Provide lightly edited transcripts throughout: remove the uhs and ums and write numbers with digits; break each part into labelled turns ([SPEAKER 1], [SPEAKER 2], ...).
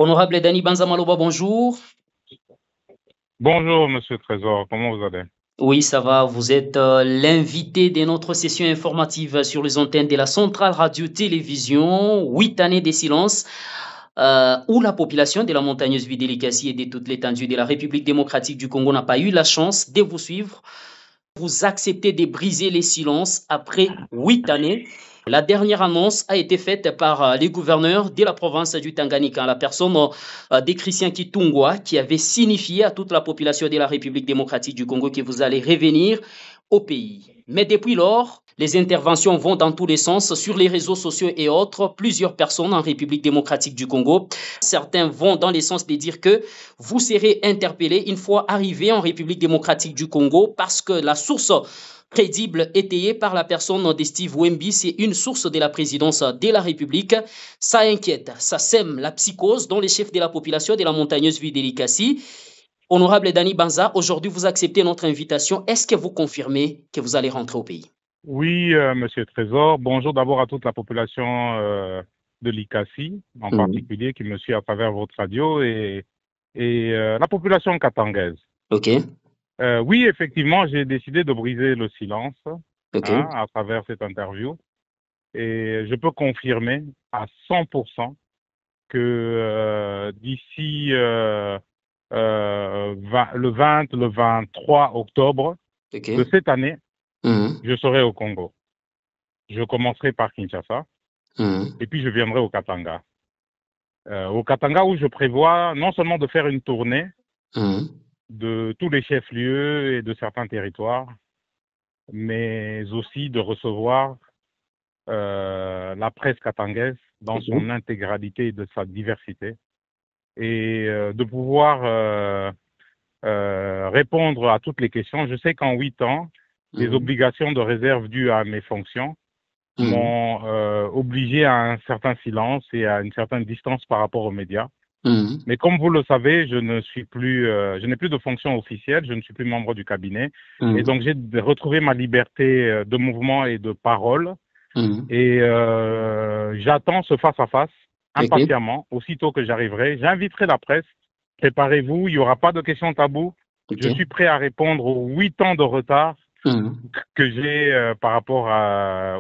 [SPEAKER 1] Honorable Dani Banzamaloba, bonjour.
[SPEAKER 2] Bonjour, Monsieur Trésor, comment vous allez?
[SPEAKER 1] Oui, ça va. Vous êtes l'invité de notre session informative sur les antennes de la Centrale Radio-Télévision. 8 années de silence, où la population de la montagneuse Vidélicassi et de toute l'étendue de la République démocratique du Congo n'a pas eu la chance de vous suivre. Vous acceptez de briser les silences après 8 années. La dernière annonce a été faite par les gouverneurs de la province du Tanganyika, la personne de Christian Kitungwa, qui avait signifié à toute la population de la République démocratique du Congo que vous allez revenir au pays. Mais depuis lors, les interventions vont dans tous les sens sur les réseaux sociaux et autres. Plusieurs personnes en République démocratique du Congo, certains vont dans le sens de dire que vous serez interpellés une fois arrivé en République démocratique du Congo parce que la source crédible étayée par la personne de Steve Wemby, c'est une source de la présidence de la République. Ça inquiète, ça sème la psychose dans les chefs de la population de la montagneuse Vidélicassi. Honorable Dani Banza, aujourd'hui vous acceptez notre invitation. Est-ce que vous confirmez que vous allez rentrer au pays?
[SPEAKER 2] Oui, Monsieur Trésor, bonjour d'abord à toute la population de l'ICASI, en particulier, qui me suit à travers votre radio, et la population katangaise.
[SPEAKER 1] Ok.
[SPEAKER 2] Oui, effectivement, j'ai décidé de briser le silence
[SPEAKER 1] Ok.
[SPEAKER 2] à travers cette interview, et je peux confirmer à 100% que d'ici le 20, le 23 octobre
[SPEAKER 1] Ok.
[SPEAKER 2] de cette année,
[SPEAKER 1] Mhm.
[SPEAKER 2] je serai au Congo. Je commencerai par Kinshasa
[SPEAKER 1] Mhm.
[SPEAKER 2] et puis je viendrai au Katanga. Au Katanga où je prévois non seulement de faire une tournée
[SPEAKER 1] Mhm.
[SPEAKER 2] de tous les chefs-lieux et de certains territoires, mais aussi de recevoir la presse katangaise dans
[SPEAKER 1] Ok.
[SPEAKER 2] son intégralité et de sa diversité et de pouvoir répondre à toutes les questions. Je sais qu'en 8 ans, les
[SPEAKER 1] Mhm.
[SPEAKER 2] obligations de réserve dues à mes fonctions
[SPEAKER 1] Mhm.
[SPEAKER 2] m'ont obligé à un certain silence et à une certaine distance par rapport aux médias.
[SPEAKER 1] Mhm.
[SPEAKER 2] Mais comme vous le savez, je n'ai plus de fonction officielle, je ne suis plus membre du cabinet, et
[SPEAKER 1] Mhm.
[SPEAKER 2] donc j'ai retrouvé ma liberté de mouvement et de parole,
[SPEAKER 1] Mhm.
[SPEAKER 2] et j'attends ce face-à-face
[SPEAKER 1] Ok.
[SPEAKER 2] impatiemment, aussitôt que j'arriverai. J'inviterai la presse, préparez-vous, il n'y aura pas de questions taboues,
[SPEAKER 1] Ok.
[SPEAKER 2] je suis prêt à répondre aux 8 ans de retard
[SPEAKER 1] Mhm.
[SPEAKER 2] que j'ai par rapport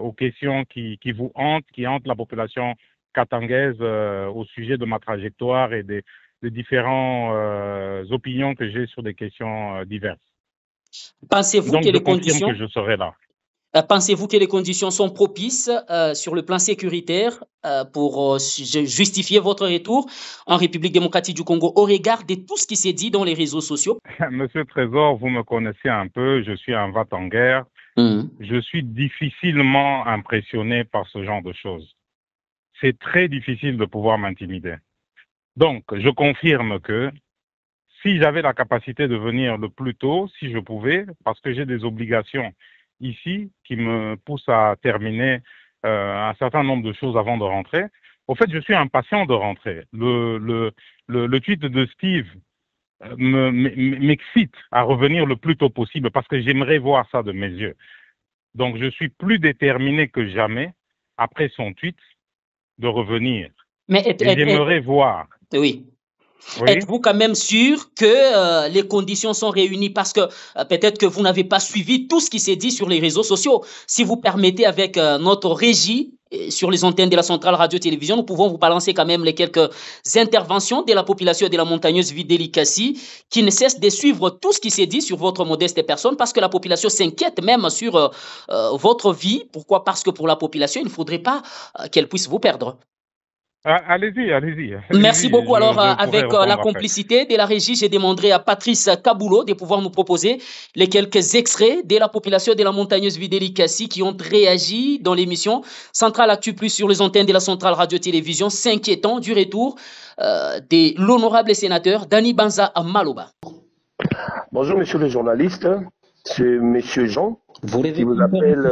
[SPEAKER 2] aux questions qui vous hantent, qui hantent la population katangaise au sujet de ma trajectoire et des différentes opinions que j'ai sur des questions diverses.
[SPEAKER 1] Pensez-vous que
[SPEAKER 2] Donc, je
[SPEAKER 1] les
[SPEAKER 2] confirme que
[SPEAKER 1] conditions
[SPEAKER 2] je serai là.
[SPEAKER 1] Pensez-vous que les conditions sont propices sur le plan sécuritaire pour justifier votre retour en République démocratique du Congo au regard de tout ce qui s'est dit dans les réseaux sociaux?
[SPEAKER 2] Monsieur Trésor, vous me connaissez un peu, je suis un vat en guerre.
[SPEAKER 1] Mhm.
[SPEAKER 2] Je suis difficilement impressionné par ce genre de choses. C'est très difficile de pouvoir m'intimider. Donc, je confirme que si j'avais la capacité de venir le plus tôt, si je pouvais, parce que j'ai des obligations ici qui me poussent à terminer un certain nombre de choses avant de rentrer. Au fait, je suis impatient de rentrer. Le tweet de Steve m'excite à revenir le plus tôt possible parce que j'aimerais voir ça de mes yeux. Donc, je suis plus déterminé que jamais, après son tweet, de revenir.
[SPEAKER 1] Mais
[SPEAKER 2] Et j'aimerais voir.
[SPEAKER 1] oui.
[SPEAKER 2] Oui.
[SPEAKER 1] Êtes-vous quand même sûr que les conditions sont réunies parce que peut-être que vous n'avez pas suivi tout ce qui s'est dit sur les réseaux sociaux. Si vous permettez avec notre régie sur les antennes de la centrale radio-télévision, nous pouvons vous balancer quand même les quelques interventions de la population de la montagneuse Vidélicassi qui ne cesse de suivre tout ce qui s'est dit sur votre modeste personne parce que la population s'inquiète même sur votre vie. Pourquoi? Parce que pour la population, il ne faudrait pas qu'elle puisse vous perdre.
[SPEAKER 2] Allez-y, allez-y,
[SPEAKER 1] Merci
[SPEAKER 2] allez-y,
[SPEAKER 1] beaucoup. Alors,
[SPEAKER 2] je pourrais
[SPEAKER 1] avec la
[SPEAKER 2] répondre après.
[SPEAKER 1] complicité de la régie, j'ai demandé à Patrice Kaboulot de pouvoir nous proposer les quelques extraits de la population de la montagneuse Vidélicassi qui ont réagi dans l'émission Centrale Actu Plus sur les antennes de la Centrale Radio-Télévision, s'inquiétant du retour de l'honorable sénateur Dani Banza Maloba.
[SPEAKER 3] Bonjour, monsieur le journaliste. C'est monsieur Jean qui vous appelle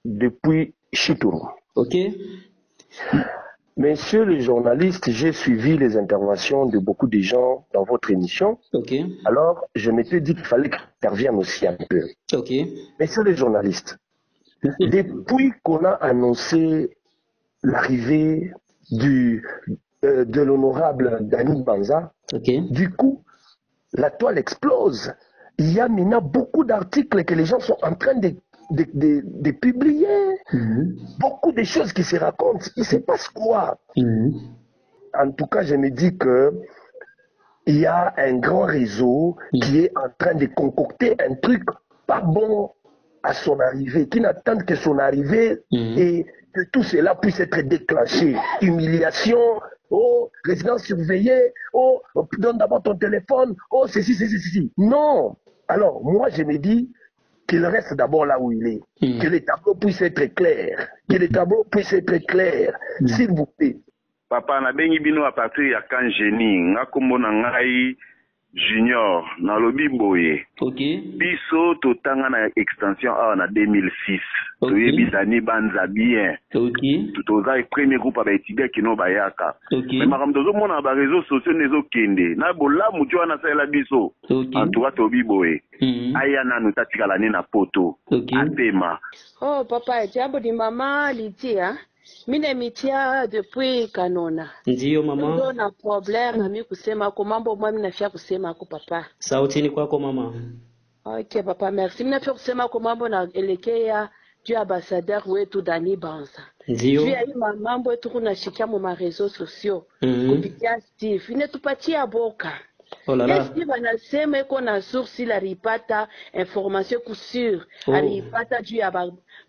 [SPEAKER 3] depuis Chitourou.
[SPEAKER 1] Ok.
[SPEAKER 3] Monsieur le journaliste, j'ai suivi les interventions de beaucoup de gens dans votre émission.
[SPEAKER 1] Ok.
[SPEAKER 3] Alors, je m'étais dit qu'il fallait que j'intervienne aussi un peu.
[SPEAKER 1] Ok.
[SPEAKER 3] Monsieur le journaliste, depuis qu'on a annoncé l'arrivée du de l'honorable Dani Banza. Du coup, la toile explose. Il y a maintenant beaucoup d'articles que les gens sont en train de publier. Beaucoup de choses qui se racontent. Il se passe quoi? En tout cas, je me dis que il y a un grand réseau qui est en train de concocter un truc pas bon à son arrivée, qui n'attend que son arrivée et que tout cela puisse être déclenché. Humiliation, oh, résidence surveillée, oh, donne d'abord ton téléphone, oh, ceci. Non. Alors, moi, je me dis qu'il reste d'abord là où il est, que les tableaux puissent être clairs, s'il vous plaît.
[SPEAKER 4] Papa na bengi bino à partir ya kan génie nga kombo na ngai junior na lobi boye. Biso totanga na extension awa na 2006. Toyebi Dani Banza bien. Toza premier groupe ba étudiants kino bayaka. Mais makambo zo mona ba réseaux sociaux nezo kende. Na bola mutu wana sala biso. En tout cas tobi boye. Aya na no tatikala ni na poto. Atema.
[SPEAKER 5] Oh papa, jambo di mama litia. Mine mitia depuis kanona.
[SPEAKER 1] Ndiyo mama.
[SPEAKER 5] Ndio na problem na mimi kusema kwa mambo mwa mimi nafia kusema kwa papa.
[SPEAKER 1] Sauti ni kwako mama.
[SPEAKER 5] Okay papa, merci. Mimi nafia kusema kwa mambo na elekea juu ambassadeur wetu Dani Banza.
[SPEAKER 1] Ndiyo.
[SPEAKER 5] Juu ya hii mambo yetu kunashikia mu ma réseaux sociaux. Kupitia Steve, inetupatia boka.
[SPEAKER 1] Oh là là.
[SPEAKER 5] Steve anasema iko na source la ripata information kusur. Alipata juu ya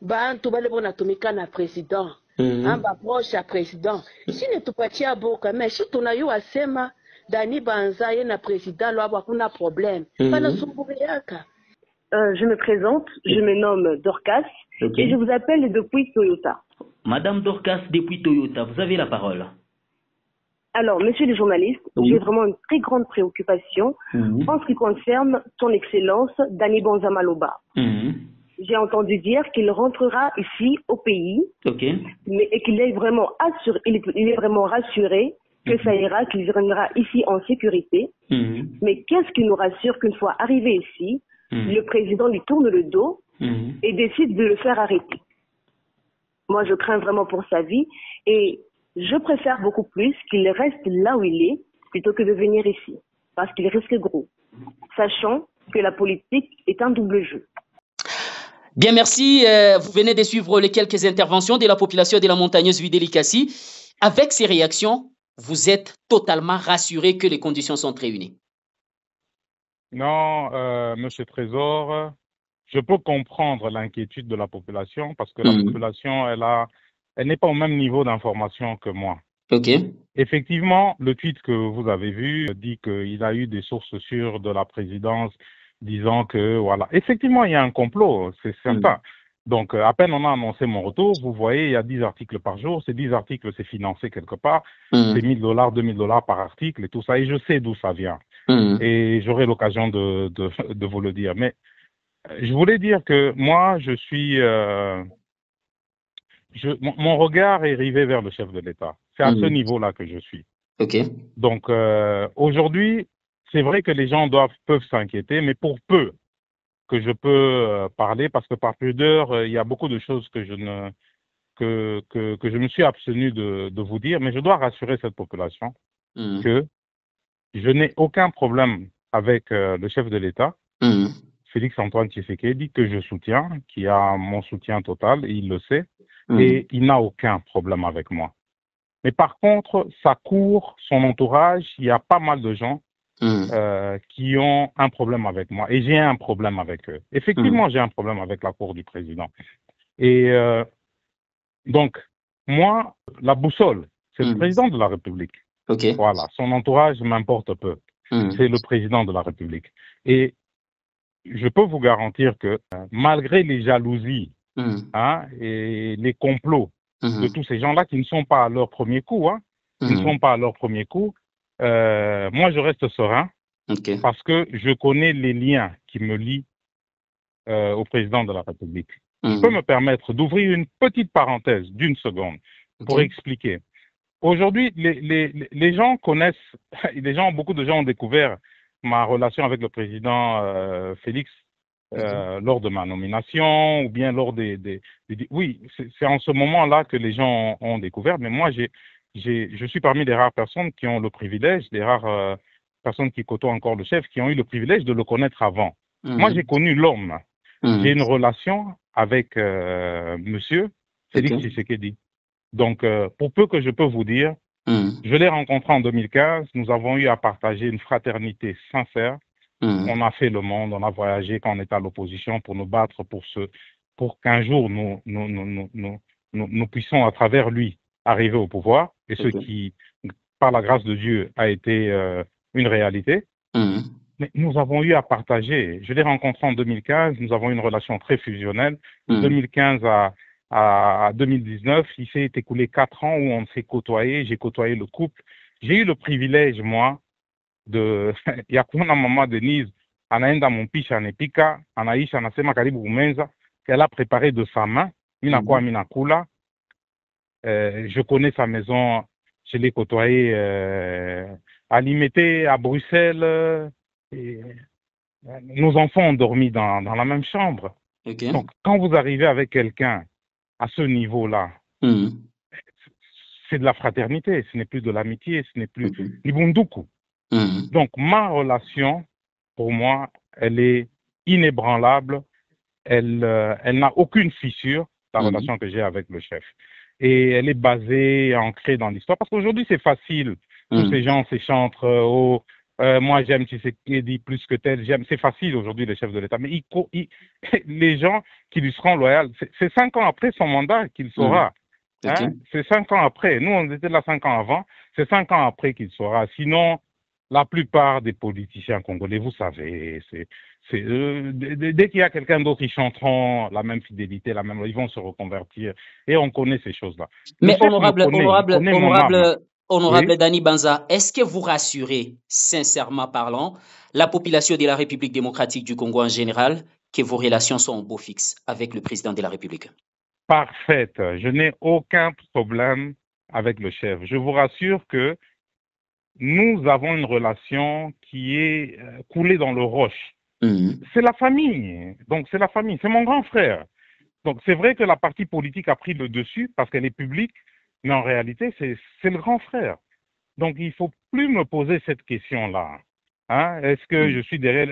[SPEAKER 5] bantu bale bonatumika na president. Amba proche ya president. Si netupatia boka, mais si tunayua sema Dani Banza ye na president lo hakuna problème. Pana sumbuliaka.
[SPEAKER 6] Je me présente, je me nomme Dorcas et je vous appelle depuis Toyota.
[SPEAKER 1] Madame Dorcas depuis Toyota, vous avez la parole.
[SPEAKER 6] Alors, monsieur le journaliste, j'ai vraiment une très grande préoccupation en ce qui concerne son excellence Dani Banza Maloba. J'ai entendu dire qu'il rentrera ici au pays, mais et qu'il est vraiment assuré, il est vraiment rassuré que ça ira, qu'il viendra ici en sécurité. Mais qu'est-ce qui nous rassure qu'une fois arrivé ici, le président lui tourne le dos et décide de le faire arrêter? Moi, je crains vraiment pour sa vie et je préfère beaucoup plus qu'il reste là où il est plutôt que de venir ici, parce qu'il risque gros, sachant que la politique est un double jeu.
[SPEAKER 1] Bien, merci. Vous venez de suivre les quelques interventions de la population de la montagneuse Vidélicassi. Avec ces réactions, vous êtes totalement rassuré que les conditions sont réunies?
[SPEAKER 2] Non, Monsieur Trésor, je peux comprendre l'inquiétude de la population parce que la population, elle n'est pas au même niveau d'information que moi. Effectivement, le tweet que vous avez vu dit qu'il a eu des sources sûres de la présidence disant que, voilà, effectivement, il y a un complot, c'est certain. Donc, à peine on a annoncé mon retour, vous voyez, il y a 10 articles par jour. Ces 10 articles, c'est financé quelque part. C'est $1000, $2000 par article et tout ça. Et je sais d'où ça vient. Et j'aurai l'occasion de vous le dire. Mais je voulais dire que moi, je suis... mon regard est rivé vers le chef de l'État. C'est à ce niveau-là que je suis. Donc, aujourd'hui, c'est vrai que les gens peuvent s'inquiéter, mais pour peu que je peux parler, parce que par pudeur, il y a beaucoup de choses que je me suis abstenu de vous dire, mais je dois rassurer cette population que je n'ai aucun problème avec le chef de l'État, Félix-Antoine Tshisekedi, que je soutiens, qui a mon soutien total, et il le sait, et il n'a aucun problème avec moi. Mais par contre, sa cour, son entourage, il y a pas mal de gens qui ont un problème avec moi. Et j'ai un problème avec eux. Effectivement, j'ai un problème avec la cour du président. Et donc, moi, la boussole, c'est le président de la République. Voilà, son entourage m'importe peu. C'est le président de la République. Et je peux vous garantir que malgré les jalousies et les complots de tous ces gens-là qui ne sont pas à leur premier coup, qui ne sont pas à leur premier coup, moi, je reste serein parce que je connais les liens qui me lient au président de la République. Je peux me permettre d'ouvrir une petite parenthèse d'une seconde pour expliquer. Aujourd'hui, les gens connaissent, beaucoup de gens ont découvert ma relation avec le président Félix lors de ma nomination ou bien lors oui, c'est en ce moment-là que les gens ont découvert, mais moi, je suis parmi les rares personnes qui ont le privilège, les rares personnes qui côtoient encore le chef, qui ont eu le privilège de le connaître avant. Moi, j'ai connu l'homme. J'ai une relation avec monsieur Félix Tshisekedi. Donc, pour peu que je peux vous dire, je l'ai rencontré en 2015. Nous avons eu à partager une fraternité sincère. On a fait le monde, on a voyagé quand on était à l'opposition pour nous battre pour qu'un jour nous puissions à travers lui arriver au pouvoir, et ce qui, par la grâce de Dieu, a été une réalité. Mais nous avons eu à partager. Je l'ai rencontré en 2015, nous avons eu une relation très fusionnelle. De 2015 à 2019, il s'est écoulé 4 ans où on s'est côtoyé, j'ai côtoyé le couple. J'ai eu le privilège, moi, de yakuna mama Denise anaenda mumpisha anepika anaisha anasema karibu kumenza qu'elle a préparé de sa main minakuwa minakula. Je connais sa maison, je l'ai côtoyé à Limité, à Bruxelles. Et nos enfants ont dormi dans la même chambre. Donc quand vous arrivez avec quelqu'un à ce niveau-là, c'est de la fraternité, ce n'est plus de l'amitié, ce n'est plus l'ibunduku. Donc, ma relation, pour moi, elle est inébranlable. Elle n'a aucune fissure, la relation que j'ai avec le chef. Et elle est basée, ancrée dans l'histoire. Parce qu'aujourd'hui, c'est facile. Tous ces gens s'échantrent. Moi, j'aime Tshisekedi plus que tel. J'aime. C'est facile aujourd'hui, le chef de l'État. Mais les gens qui lui seront loyaux, c'est 5 ans après son mandat qu'il saura. Hein? C'est 5 ans après. Nous, on était là 5 ans avant. C'est 5 ans après qu'il saura. Sinon, la plupart des politiciens congolais, vous savez, dès qu'il y a quelqu'un d'autre, ils chanteront la même fidélité, ils vont se reconvertir. Et on connaît ces choses-là.
[SPEAKER 1] Mais honorable Dani Banza, est-ce que vous rassurez, sincèrement parlant, la population de la République démocratique du Congo en général, que vos relations sont au beau fixe avec le président de la République?
[SPEAKER 2] Parfaite. Je n'ai aucun problème avec le chef. Je vous rassure que nous avons une relation qui est coulée dans le roche. C'est la famille. Donc, c'est la famille. C'est mon grand frère. Donc, c'est vrai que la partie politique a pris le dessus parce qu'elle est publique, mais en réalité, c'est le grand frère. Donc, il ne faut plus me poser cette question-là. Hein? Est-ce que je suis derrière?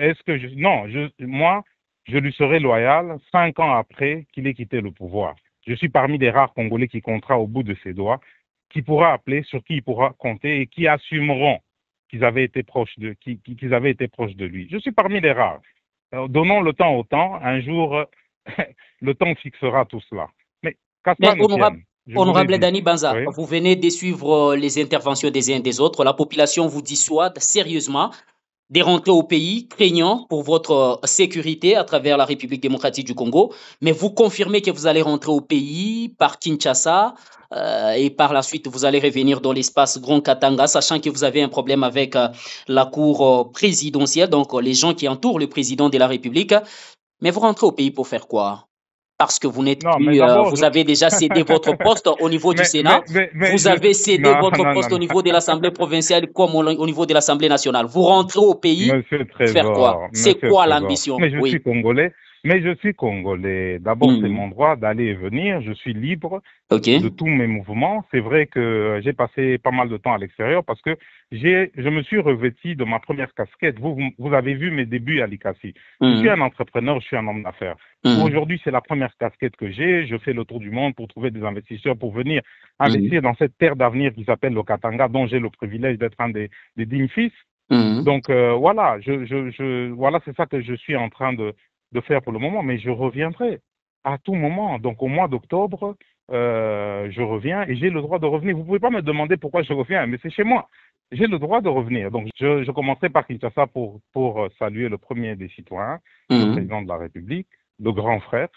[SPEAKER 2] Non, moi, je lui serai loyal 5 ans après qu'il ait quitté le pouvoir. Je suis parmi les rares Congolais qui comptera au bout de ses doigts, qui pourra appeler, sur qui il pourra compter et qui assumeront qu'ils avaient été proches de lui. Je suis parmi les rares. Donnons le temps au temps. Un jour, le temps fixera tout cela. Mais
[SPEAKER 1] honorable Dani Banza, oui? Vous venez de suivre les interventions des uns et des autres. La population vous dissuade sérieusement de rentrer au pays, craignant pour votre sécurité à travers la République démocratique du Congo. Mais vous confirmez que vous allez rentrer au pays par Kinshasa et par la suite, vous allez revenir dans l'espace Grand Katanga, sachant que vous avez un problème avec la cour présidentielle, donc les gens qui entourent le président de la République. Mais vous rentrez au pays pour faire quoi? Parce que vous n'êtes plus, vous avez déjà cédé votre poste au niveau du Sénat, vous avez cédé votre poste au niveau de l'Assemblée provinciale comme au niveau de l'Assemblée nationale. Vous rentrez au pays pour faire quoi? C'est quoi l'ambition?
[SPEAKER 2] Mais je suis Congolais. Mais je suis Congolais. D'abord, c'est mon droit d'aller et venir. Je suis libre de tous mes mouvements. C'est vrai que j'ai passé pas mal de temps à l'extérieur parce que je me suis revêti de ma première casquette. Vous avez vu mes débuts à l'ICACI. Je suis un entrepreneur, je suis un homme d'affaires. Aujourd'hui, c'est la première casquette que j'ai. Je fais le tour du monde pour trouver des investisseurs pour venir investir dans cette terre d'avenir qui s'appelle le Katanga, dont j'ai le privilège d'être un des dignes fils. Donc voilà, voilà, c'est ça que je suis en train de faire pour le moment, mais je reviendrai à tout moment. Donc au mois d'octobre, je reviens et j'ai le droit de revenir. Vous ne pouvez pas me demander pourquoi je reviens, mais c'est chez moi. J'ai le droit de revenir. Donc je commencerai par Kinshasa pour saluer le premier des citoyens, le président de la République, le grand frère.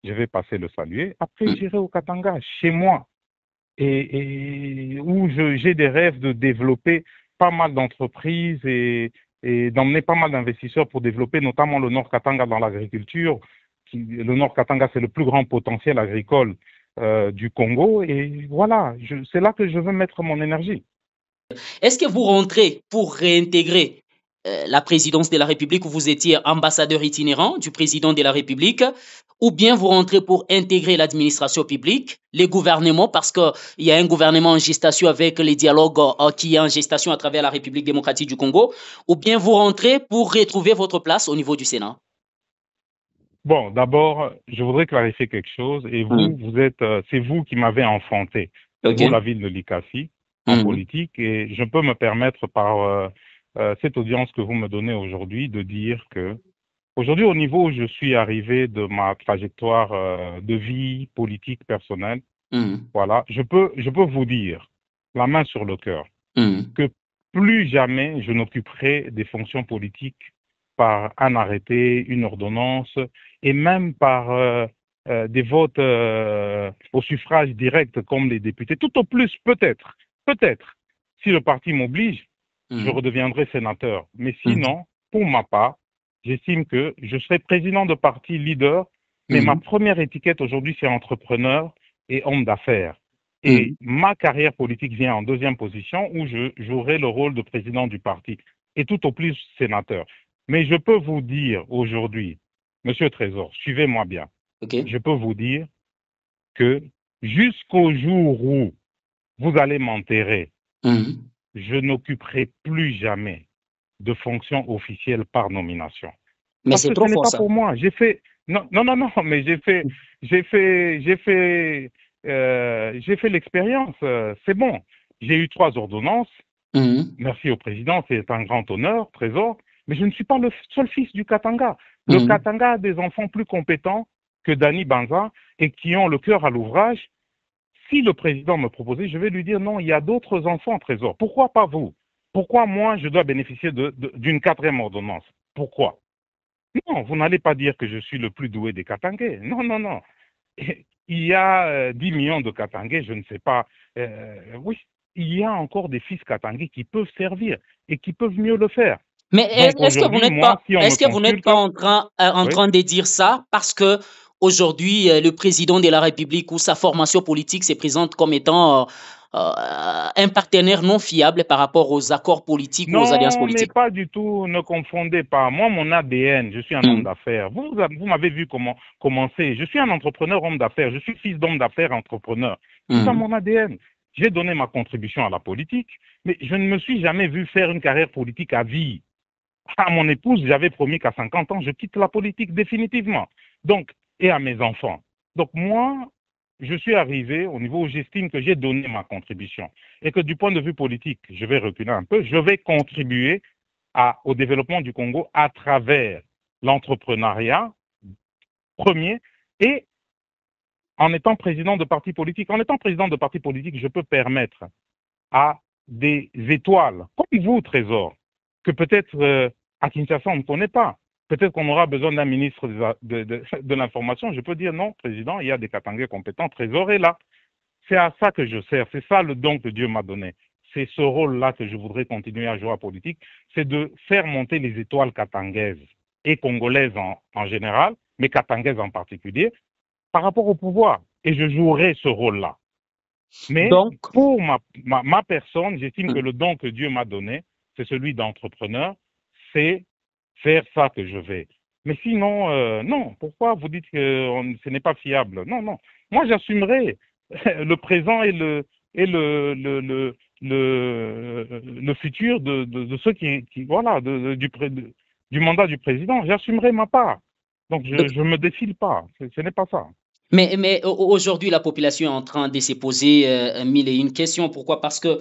[SPEAKER 2] Je vais passer le saluer. Après, j'irai au Katanga, chez moi, et où j'ai des rêves de développer pas mal d'entreprises et d'emmener pas mal d'investisseurs pour développer notamment le Nord Katanga dans l'agriculture. Le Nord Katanga, c'est le plus grand potentiel agricole du Congo. Et voilà, c'est là que je veux mettre mon énergie.
[SPEAKER 1] Est-ce que vous rentrez pour réintégrer la présidence de la République où vous étiez ambassadeur itinérant du président de la République, ou bien vous rentrez pour intégrer l'administration publique, les gouvernements, parce qu'il y a un gouvernement en gestation avec les dialogues qui est en gestation à travers la République démocratique du Congo, ou bien vous rentrez pour retrouver votre place au niveau du Sénat?
[SPEAKER 2] Bon, d'abord, je voudrais clarifier quelque chose. Et vous, c'est vous qui m'avez enfanté pour la ville de Likasi en politique. Et je peux me permettre par cette audience que vous me donnez aujourd'hui de dire que aujourd'hui, au niveau où je suis arrivé de ma trajectoire de vie politique personnelle, voilà, je peux vous dire, la main sur le cœur, que plus jamais je n'occuperai des fonctions politiques par un arrêté, une ordonnance, et même par des votes au suffrage direct comme les députés. Tout au plus, peut-être, si le parti m'oblige, je redeviendrai sénateur. Mais sinon, pour ma part, j'estime que je serai président de parti leader, mais ma première étiquette aujourd'hui, c'est entrepreneur et homme d'affaires. Et ma carrière politique vient en deuxième position où je jouerai le rôle de président du parti et tout au plus sénateur. Mais je peux vous dire aujourd'hui, Monsieur Trésor, suivez-moi bien, je peux vous dire que jusqu'au jour où vous allez m'enterrer, je n'occuperai plus jamais de fonction officielle par nomination.
[SPEAKER 1] Mais c'est trop fort,
[SPEAKER 2] ça. Pour moi. J'ai fait non, mais j'ai fait l'expérience. C'est bon. J'ai eu 3 ordonnances. Merci au président, c'est un grand honneur, Trésor. Mais je ne suis pas le seul fils du Katanga. Le Katanga a des enfants plus compétents que Dani Banza et qui ont le cœur à l'ouvrage. Si le président me proposait, je vais lui dire non, il y a d'autres enfants, Trésor. Pourquoi pas vous? Pourquoi moi, je dois bénéficier d'une 4e ordonnance? Pourquoi? Non, vous n'allez pas dire que je suis le plus doué des Katangais. Non. Il y a 10 millions de Katangais, je ne sais pas. Oui, il y a encore des fils Katangais qui peuvent servir et qui peuvent mieux le faire.
[SPEAKER 1] Mais est-ce que vous n'êtes pas en train de dire ça parce que aujourd'hui, le président de la République ou sa formation politique se présente comme étant un partenaire non fiable par rapport aux accords politiques ou aux alliances politiques?
[SPEAKER 2] Non, mais pas du tout, ne confondez pas. Moi, mon ADN, je suis un homme d'affaires. Vous m'avez vu commencer. Je suis un entrepreneur homme d'affaires. Je suis fils d'homme d'affaires entrepreneur. C'est ça mon ADN. J'ai donné ma contribution à la politique, mais je ne me suis jamais vu faire une carrière politique à vie. À mon épouse, j'avais promis qu'à 50 ans, je quitte la politique définitivement. Donc, et à mes enfants. Donc moi, je suis arrivé au niveau où j'estime que j'ai donné ma contribution. Et que du point de vue politique, je vais reculer un peu, je vais contribuer au développement du Congo à travers l'entrepreneuriat, premier, et en étant président de parti politique. En étant président de parti politique, je peux permettre à des étoiles, comme vous, Trésor, que peut-être à Kinshasa, on ne connaît pas. Peut-être qu'on aura besoin d'un ministre de l'information. Je peux dire non, président, il y a des Katangais compétents, Trésor est là. C'est à ça que je sers. C'est ça le don que Dieu m'a donné. C'est ce rôle-là que je voudrais continuer à jouer en politique. C'est de faire monter les étoiles katangaises et congolaises en général, mais katangaises en particulier, par rapport au pouvoir. Et je jouerai ce rôle-là. Mais pour ma personne, j'estime que le don que Dieu m'a donné, c'est celui d'entrepreneur, c'est faire ça que je vais. Mais sinon, non. Pourquoi vous dites que ce n'est pas fiable? Non. Moi, j'assumerai le présent et le futur de ceux qui voilà, du mandat du président. J'assumerai ma part. Donc, je ne me défile pas. Ce n'est pas ça.
[SPEAKER 1] Mais aujourd'hui, la population est en train de se poser 1001 questions. Pourquoi? Parce que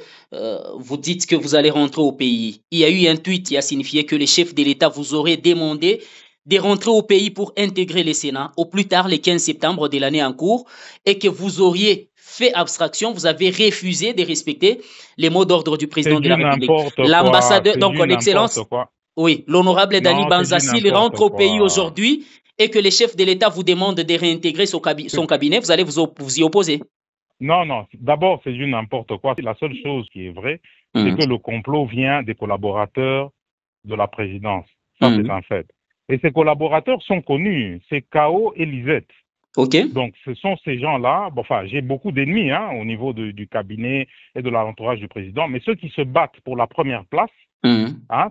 [SPEAKER 1] vous dites que vous allez rentrer au pays. Il y a eu un tweet qui a signifié que les chefs de l'État vous auraient demandé de rentrer au pays pour intégrer le Sénat au plus tard le 15 septembre de l'année en cours et que vous auriez fait abstraction, vous avez refusé de respecter les mots d'ordre du président de la République. L'ambassadeur, donc en excellence, oui, l'honorable Dani Banza, s'il rentre au pays aujourd'hui et que les chefs de l'État vous demandent de réintégrer son cabinet, vous allez vous y opposer?
[SPEAKER 2] Non. D'abord, c'est du n'importe quoi. La seule chose qui est vraie, c'est que le complot vient des collaborateurs de la présidence. Ça, c'est un fait. Et ces collaborateurs sont connus. C'est K.O. et Lisette. Donc, ce sont ces gens-là. Bon, enfin, j'ai beaucoup d'ennemis au niveau du cabinet et de l'entourage du président. Mais ceux qui se battent pour la première place,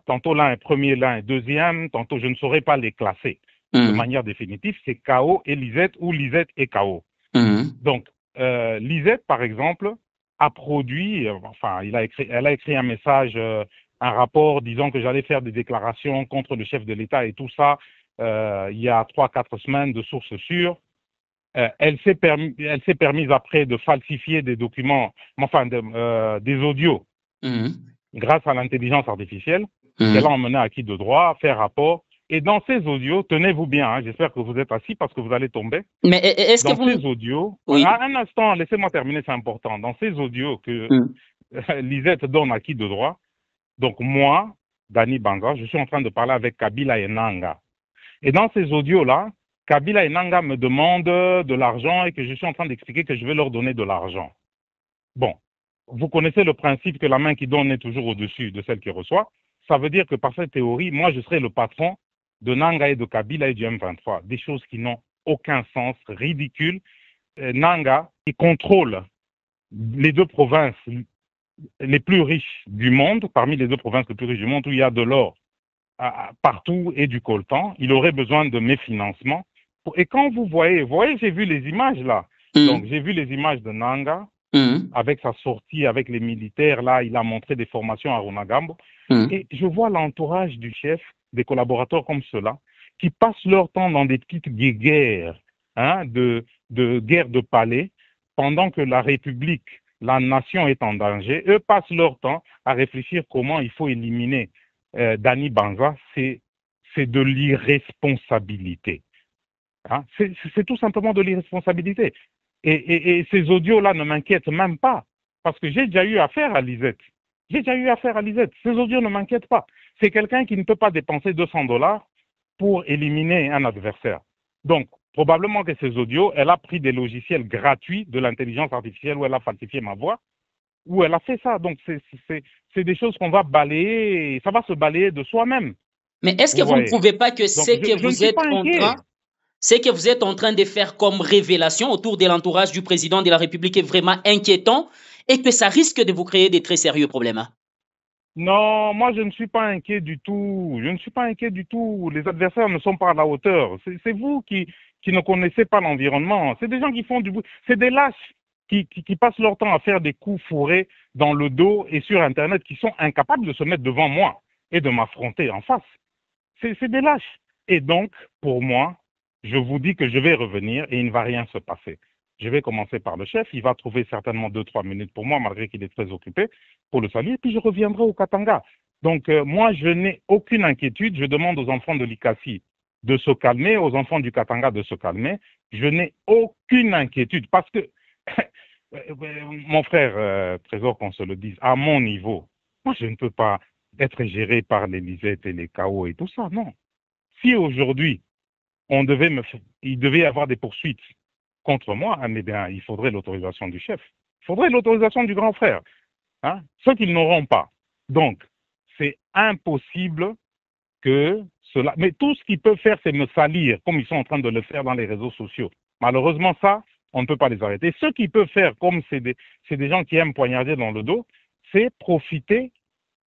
[SPEAKER 2] tantôt l'un est premier, l'un est deuxième, tantôt je ne saurais pas les classer. de manière définitive, c'est KO et Lisette ou Lisette et KO. Donc, Lisette, par exemple, a produit, elle a écrit un message, un rapport disant que j'allais faire des déclarations contre le chef de l'État et tout ça il y a 3-4 semaines de sources sûres. Elle s'est permise après de falsifier des documents, des audios, grâce à l'intelligence artificielle, qu'elle a emmené à acquis de droit, fait rapport. Et dans ces audios, tenez-vous bien, hein, j'espère que vous êtes assis parce que vous allez tomber.
[SPEAKER 1] Mais est-ce que
[SPEAKER 2] ces audios,
[SPEAKER 1] oui.
[SPEAKER 2] Un instant, laissez-moi terminer, c'est important. Dans ces audios que Lisette donne à acquis de droit, donc moi, Dani Banga, je suis en train de parler avec Kabila et Nanga. Et dans ces audios-là, Kabila et Nanga me demandent de l'argent et que je suis en train d'expliquer que je vais leur donner de l'argent. Bon, vous connaissez le principe que la main qui donne est toujours au-dessus de celle qui reçoit. Ça veut dire que par cette théorie, moi, je serai le patron de Nanga et de Kabila et du M23. Des choses qui n'ont aucun sens, ridicules. Nanga, qui contrôle les deux provinces les plus riches du monde, parmi les deux provinces les plus riches du monde, où il y a de l'or partout et du coltan, il aurait besoin de mes financements. Et quand vous voyez, j'ai vu les images là. Donc, j'ai vu les images de Nanga, avec sa sortie, avec les militaires, là, il a montré des formations à Runagambo. Et je vois l'entourage du chef, des collaborateurs comme ceux-là, qui passent leur temps dans des petites guerres, hein, de guerre de palais, pendant que la République, la nation est en danger. Eux passent leur temps à réfléchir comment il faut éliminer Dani Banza. C'est de l'irresponsabilité. Hein? C'est tout simplement de l'irresponsabilité. Et ces audios-là ne m'inquiètent même pas, parce que j'ai déjà eu affaire à Lisette. Ces audios ne m'inquiètent pas. C'est quelqu'un qui ne peut pas dépenser $200 pour éliminer un adversaire. Donc, probablement que ces audios, elle a pris des logiciels gratuits de l'intelligence artificielle où elle a falsifié ma voix, où elle a fait ça. Donc, c'est des choses qu'on va balayer, ça va se balayer de soi-même.
[SPEAKER 1] Mais est-ce que vous ne trouvez pas que c'est que vous êtes en train... Ce que vous êtes en train de faire comme révélation autour de l'entourage du président de la République est vraiment inquiétant et que ça risque de vous créer des très sérieux problèmes?
[SPEAKER 2] Non, moi je ne suis pas inquiet du tout. Les adversaires ne sont pas à la hauteur. C'est vous qui ne connaissez pas l'environnement. C'est des gens qui font du bruit. C'est des lâches qui passent leur temps à faire des coups fourrés dans le dos et sur Internet, qui sont incapables de se mettre devant moi et de m'affronter en face. C'est des lâches. Et donc, pour moi, je vous dis que je vais revenir et il ne va rien se passer. Je vais commencer par le chef. Il va trouver certainement 2-3 minutes pour moi, malgré qu'il est très occupé, pour le saluer. Et puis je reviendrai au Katanga. Donc, moi, je n'ai aucune inquiétude. Je demande aux enfants de l'ICACI de se calmer, aux enfants du Katanga de se calmer. Je n'ai aucune inquiétude parce que, mon frère, Trésor, qu'on se le dise, à mon niveau, moi, je ne peux pas être géré par les Lisette et les KO et tout ça. Non. Si aujourd'hui, il devait y avoir des poursuites contre moi, mais bien, il faudrait l'autorisation du chef. Il faudrait l'autorisation du grand frère. Hein? Ce qu'ils n'auront pas. Donc, c'est impossible que cela... Mais tout ce qu'ils peuvent faire, c'est me salir, comme ils sont en train de le faire dans les réseaux sociaux. Malheureusement, ça, on ne peut pas les arrêter. Ce qu'ils peuvent faire, comme c'est des gens qui aiment poignarder dans le dos, c'est profiter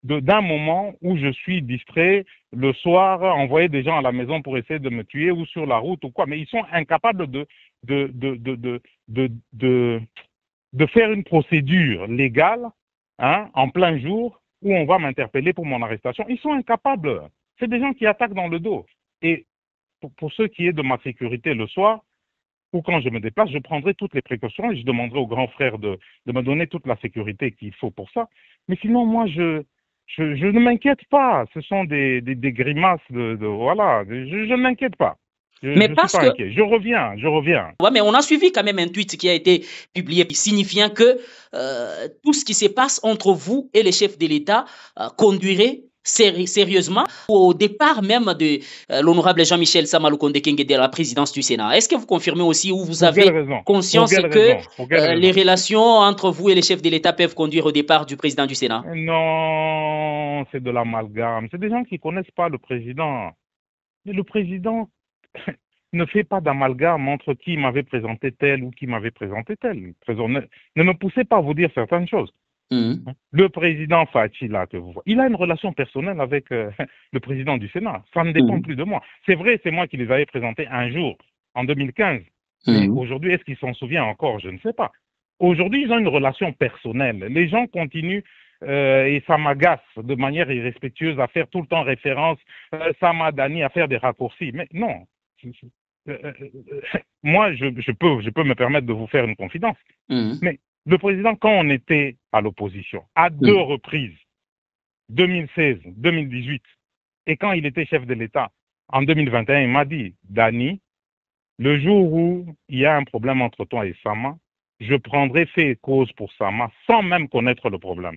[SPEAKER 2] d'un moment où je suis distrait, le soir, envoyer des gens à la maison pour essayer de me tuer ou sur la route ou quoi. Mais ils sont incapables de faire une procédure légale, hein, en plein jour où on va m'interpeller pour mon arrestation. Ils sont incapables. C'est des gens qui attaquent dans le dos. Et pour ce qui est de ma sécurité le soir, ou quand je me déplace, je prendrai toutes les précautions et je demanderai au grand frère de me donner toute la sécurité qu'il faut pour ça. Mais sinon, moi, je ne m'inquiète pas. Ce sont des grimaces voilà. Je ne m'inquiète pas.
[SPEAKER 1] Mais parce que...
[SPEAKER 2] inquiet. Je reviens.
[SPEAKER 1] Ouais, mais on a suivi quand même un tweet qui a été publié signifiant que tout ce qui se passe entre vous et les chefs de l'État conduirait sérieusement au départ même de l'honorable Jean-Michel Samaloukonde Kenge de la présidence du Sénat. Est-ce que vous confirmez aussi ou vous avez conscience que les relations entre vous et les chefs de l'État peuvent conduire au départ du président du Sénat?
[SPEAKER 2] Non, c'est de l'amalgame. C'est des gens qui ne connaissent pas le président. Mais le président ne fait pas d'amalgame entre qui m'avait présenté tel ou qui m'avait présenté tel. Ne me poussez pas à vous dire certaines choses. Le président Fachi, là, que vous voyez, il a une relation personnelle avec le président du Sénat. Ça ne dépend plus de moi. C'est vrai, c'est moi qui les avais présentés un jour, en 2015. Mais aujourd'hui, est-ce qu'ils s'en souviennent encore? Je ne sais pas. Aujourd'hui, ils ont une relation personnelle. Les gens continuent, et ça m'agace de manière irrespectueuse à faire tout le temps référence, Samadani, à faire des raccourcis. Mais non. Moi, je peux me permettre de vous faire une confidence. Mais le président, quand on était à l'opposition, à deux reprises, 2016, 2018, et quand il était chef de l'État, en 2021, il m'a dit, Dani, le jour où il y a un problème entre toi et Sama, je prendrai fait et cause pour Sama sans même connaître le problème.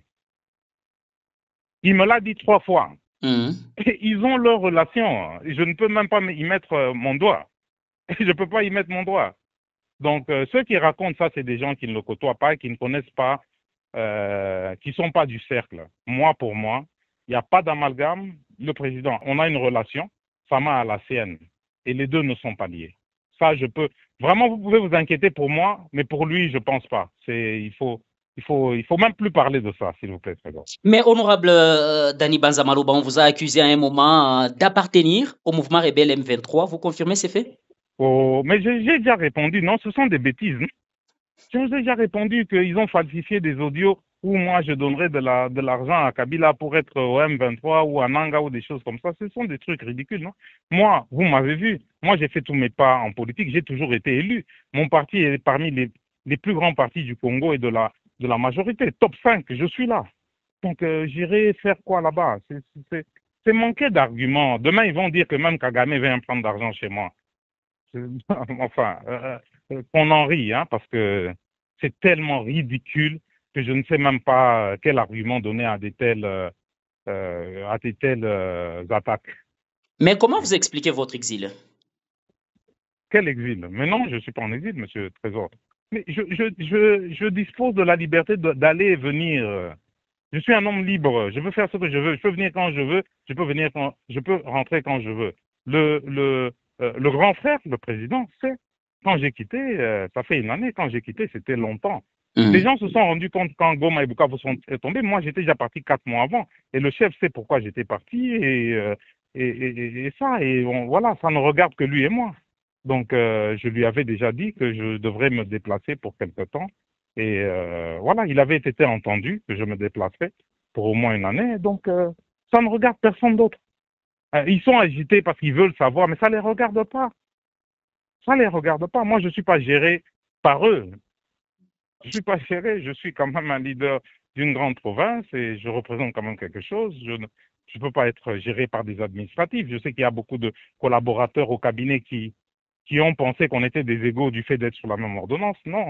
[SPEAKER 2] Il me l'a dit 3 fois. Et ils ont leur relation. Je ne peux même pas y mettre mon doigt. Je ne peux pas y mettre mon doigt. Donc, ceux qui racontent ça, c'est des gens qui ne le côtoient pas, qui ne connaissent pas, qui ne sont pas du cercle. Moi, pour moi, il n'y a pas d'amalgame. Le président, on a une relation, Sama a la sienne. Et les deux ne sont pas liés. Ça, je peux. Vraiment, vous pouvez vous inquiéter pour moi, mais pour lui, je ne pense pas. Il faut même plus parler de ça, s'il vous plaît, Trésor.
[SPEAKER 1] Mais honorable Dani Banza Maloba, on vous a accusé à un moment d'appartenir au mouvement rebelle M23. Vous confirmez ces faits?
[SPEAKER 2] Oh, mais j'ai déjà répondu, non, ce sont des bêtises. J'ai déjà répondu qu'ils ont falsifié des audios où moi je donnerais de l'argent à Kabila pour être au M23 ou à Nanga ou des choses comme ça. Ce sont des trucs ridicules, non? Moi, vous m'avez vu, moi j'ai fait tous mes pas en politique, j'ai toujours été élu. Mon parti est parmi les plus grands partis du Congo et de la majorité. Top 5, je suis là. Donc j'irai faire quoi là-bas? C'est manquer d'arguments. Demain, ils vont dire que même Kagame vient prendre d'argent chez moi. Enfin, qu'on en rit, hein, parce que c'est tellement ridicule que je ne sais même pas quel argument donner à des telles attaques.
[SPEAKER 1] Mais comment vous expliquez votre exil?
[SPEAKER 2] Quel exil? Mais non, je ne suis pas en exil, monsieur Trésor. Mais je dispose de la liberté d'aller et venir. Je suis un homme libre. Je peux faire ce que je veux. Je peux venir quand je veux. Je peux rentrer quand je veux. Le grand frère, le président, c'est quand j'ai quitté, ça fait une année, quand j'ai quitté, c'était longtemps. Les gens se sont rendus compte quand Goma et Bukavu sont tombés. Moi, j'étais déjà parti 4 mois avant. Et le chef sait pourquoi j'étais parti. Et ça, voilà, ça ne regarde que lui et moi. Donc, je lui avais déjà dit que je devrais me déplacer pour quelque temps. Et voilà, il avait été entendu que je me déplaçais pour au moins une année. Donc, ça ne regarde personne d'autre. Ils sont agités parce qu'ils veulent savoir, mais ça ne les regarde pas. Ça ne les regarde pas. Moi, je ne suis pas géré par eux. Je ne suis pas géré. Je suis quand même un leader d'une grande province et je représente quand même quelque chose. Je ne peux pas être géré par des administratifs. Je sais qu'il y a beaucoup de collaborateurs au cabinet qui ont pensé qu'on était des égaux du fait d'être sur la même ordonnance. Non,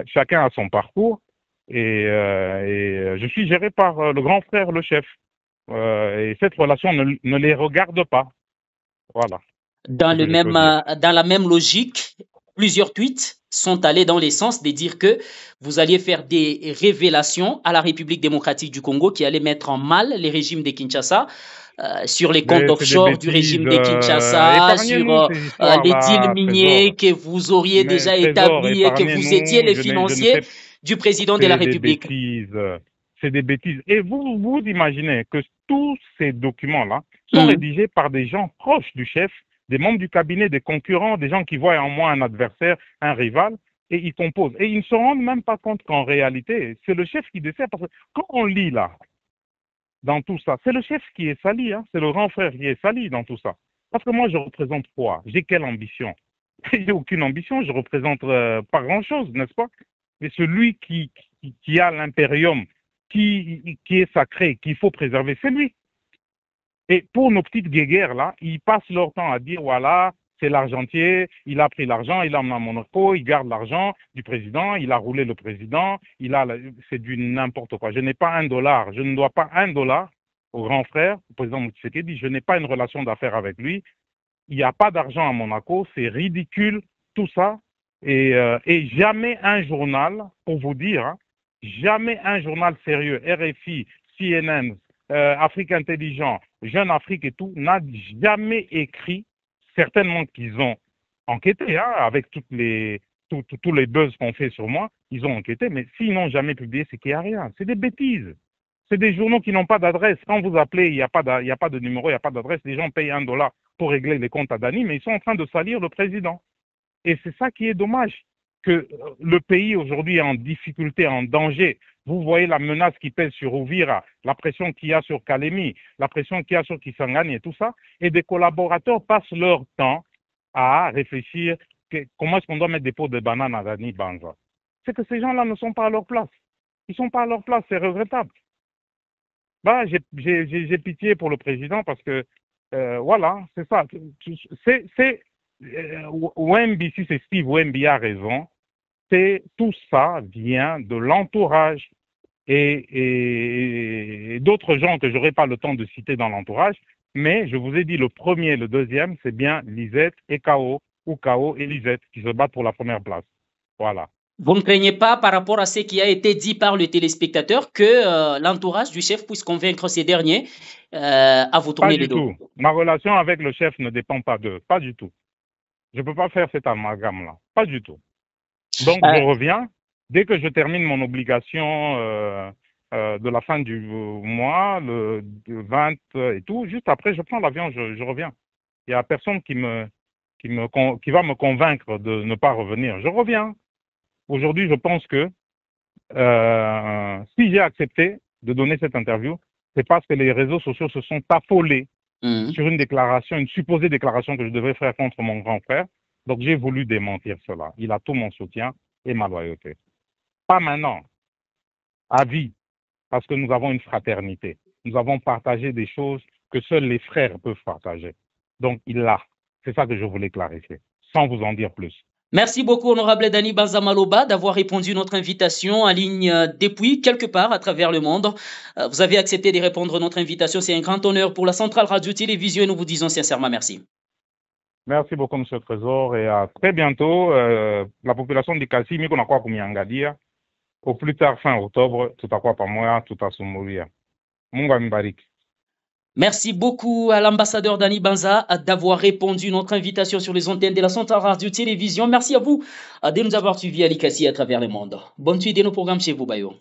[SPEAKER 2] chacun a son parcours et je suis géré par le grand frère, le chef. Et cette relation ne les regarde pas. Voilà.
[SPEAKER 1] Dans la même logique, plusieurs tweets sont allés dans le sens de dire que vous alliez faire des révélations à la République démocratique du Congo qui allaient mettre en mal les régimes de Kinshasa. Sur les comptes offshore du régime de Kinshasa, sur les deals miniers que vous auriez déjà établis et que vous étiez les financiers du président de la République.
[SPEAKER 2] C'est des bêtises. Et vous imaginez que tous ces documents-là sont rédigés par des gens proches du chef, des membres du cabinet, des concurrents, des gens qui voient en moi un adversaire, un rival, et ils composent. Et ils ne se rendent même pas compte qu'en réalité, c'est le chef qui décide. Parce que quand on lit là, dans tout ça, c'est le chef qui est sali, hein, c'est le grand frère qui est sali dans tout ça. Parce que moi, je représente quoi? J'ai quelle ambition? J'ai aucune ambition, je représente pas grand-chose, n'est-ce pas? Mais celui qui a l'impérium, qui est sacré, qu'il faut préserver, c'est lui. Et pour nos petites guéguerres là, ils passent leur temps à dire voilà, c'est l'argentier, il a pris l'argent, il l'a emmené à Monaco, il garde l'argent du président, il a roulé le président, c'est du n'importe quoi. Je n'ai pas $1, je ne dois pas $1 au grand frère, au président Tshisekedi, je n'ai pas une relation d'affaires avec lui. Il n'y a pas d'argent à Monaco, c'est ridicule tout ça. Et jamais un journal, pour vous dire, hein, jamais un journal sérieux, RFI, CNN, Afrique Intelligent, Jeune Afrique et tout, n'a jamais écrit, certainement qu'ils ont enquêté, hein, avec toutes les tous les buzz qu'on fait sur moi, ils ont enquêté, mais s'ils n'ont jamais publié, c'est qu'il n'y a rien. C'est des bêtises. C'est des journaux qui n'ont pas d'adresse. Quand vous appelez, il n'y a pas de numéro, il n'y a pas d'adresse. Les gens payent $1 pour régler les comptes à Dani, mais ils sont en train de salir le président. Et c'est ça qui est dommage, que le pays aujourd'hui est en difficulté, en danger. Vous voyez la menace qui pèse sur Uvira, la pression qu'il y a sur Kalemi, la pression qu'il y a sur Kisangani et tout ça. Et des collaborateurs passent leur temps à réfléchir comment est-ce qu'on doit mettre des pots de bananes à Dani Banza. C'est que ces gens-là ne sont pas à leur place. Ils ne sont pas à leur place, c'est regrettable. Bah, j'ai pitié pour le président parce que, voilà, c'est ça. Wemby, si c'est Steve Wemby a raison, tout ça vient de l'entourage et d'autres gens que je n'aurai pas le temps de citer dans l'entourage, mais je vous ai dit le premier, le deuxième, c'est bien Lisette et Kao, ou Kao et Lisette qui se battent pour la première place. Voilà.
[SPEAKER 1] Vous ne craignez pas, par rapport à ce qui a été dit par le téléspectateur, que l'entourage du chef puisse convaincre ces derniers à vous tourner le dos?
[SPEAKER 2] Pas du tout. Ma relation avec le chef ne dépend pas d'eux. Pas du tout. Je ne peux pas faire cet amalgame-là. Pas du tout. Donc, je reviens. Dès que je termine mon obligation de la fin du mois, le 20 et tout, juste après, je prends l'avion, je reviens. Il n'y a personne qui va me convaincre de ne pas revenir. Je reviens. Aujourd'hui, je pense que si j'ai accepté de donner cette interview, c'est parce que les réseaux sociaux se sont affolés sur une déclaration, une supposée déclaration que je devais faire contre mon grand frère. Donc, j'ai voulu démentir cela. Il a tout mon soutien et ma loyauté. Pas maintenant, à vie, parce que nous avons une fraternité. Nous avons partagé des choses que seuls les frères peuvent partager. Donc, il l'a. C'est ça que je voulais clarifier, sans vous en dire plus.
[SPEAKER 1] Merci beaucoup, honorable Dani Banza Maloba, d'avoir répondu à notre invitation en ligne depuis quelque part à travers le monde. Vous avez accepté de répondre à notre invitation. C'est un grand honneur pour la Centrale Radio-Télévision et nous vous disons sincèrement merci.
[SPEAKER 2] Merci beaucoup, M. Trésor, et à très bientôt. La population de Kassi, au plus tard, fin octobre, tout à quoi pas moi, tout à Soumouria. Munga Mbarik.
[SPEAKER 1] Merci beaucoup à l'ambassadeur Dani Banza d'avoir répondu à notre invitation sur les antennes de la Centrale Radio-Télévision. Merci à vous de nous avoir suivis à l'ICASI à travers le monde. Bonne suite de nos programmes chez vous, Bayo.